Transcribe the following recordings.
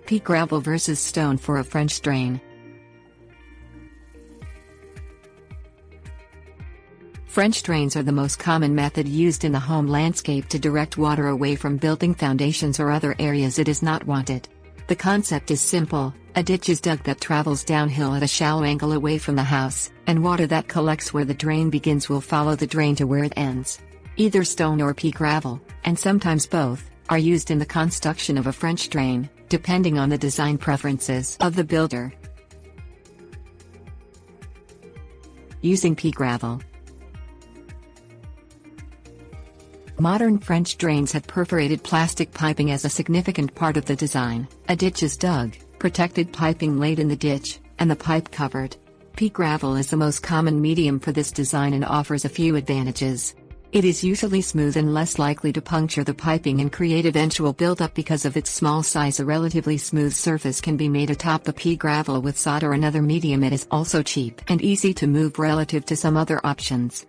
Pea gravel versus stone for a French drain. French drains are the most common method used in the home landscape to direct water away from building foundations or other areas it is not wanted. The concept is simple: a ditch is dug that travels downhill at a shallow angle away from the house, and water that collects where the drain begins will follow the drain to where it ends. Either stone or pea gravel, and sometimes both, are used in the construction of a French drain, depending on the design preferences of the builder. Using pea gravel. Modern French drains have perforated plastic piping as a significant part of the design. A ditch is dug, protected piping laid in the ditch, and the pipe covered. Pea gravel is the most common medium for this design and offers a few advantages. It is usually smooth and less likely to puncture the piping and create eventual buildup because of its small size. A relatively smooth surface can be made atop the pea gravel with sod or another medium. It is also cheap and easy to move relative to some other options.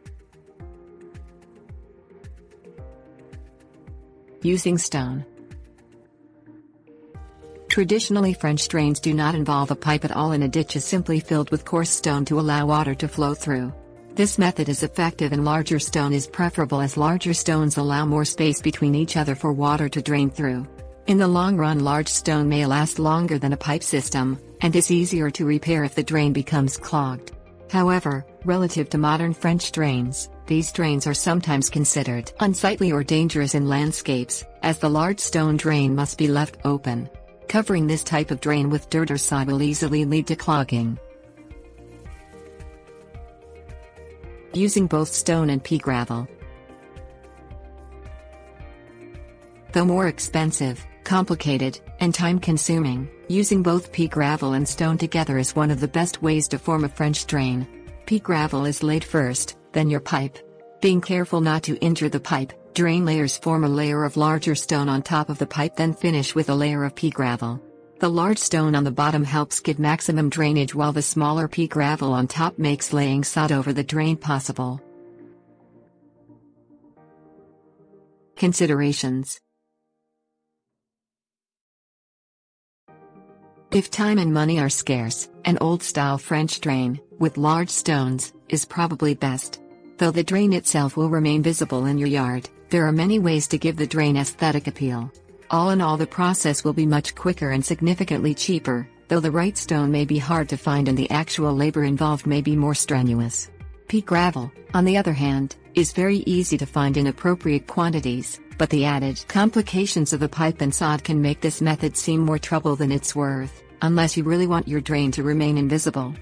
Using stone. Traditionally, French drains do not involve a pipe at all, and a ditch is simply filled with coarse stone to allow water to flow through. This method is effective, and larger stone is preferable as larger stones allow more space between each other for water to drain through. In the long run, large stone may last longer than a pipe system, and is easier to repair if the drain becomes clogged. However, relative to modern French drains, these drains are sometimes considered unsightly or dangerous in landscapes, as the large stone drain must be left open. Covering this type of drain with dirt or sod will easily lead to clogging. Using both stone and pea gravel. Though more expensive, complicated, and time-consuming, using both pea gravel and stone together is one of the best ways to form a French drain. Pea gravel is laid first, then your pipe. Being careful not to injure the pipe, drain layers form a layer of larger stone on top of the pipe, then finish with a layer of pea gravel. The large stone on the bottom helps give maximum drainage, while the smaller pea gravel on top makes laying sod over the drain possible. Considerations. If time and money are scarce, an old-style French drain, with large stones, is probably best. Though the drain itself will remain visible in your yard, there are many ways to give the drain aesthetic appeal. All in all, the process will be much quicker and significantly cheaper, though the right stone may be hard to find and the actual labor involved may be more strenuous. Pea gravel, on the other hand, is very easy to find in appropriate quantities, but the added complications of the pipe and sod can make this method seem more trouble than it's worth, unless you really want your drain to remain invisible.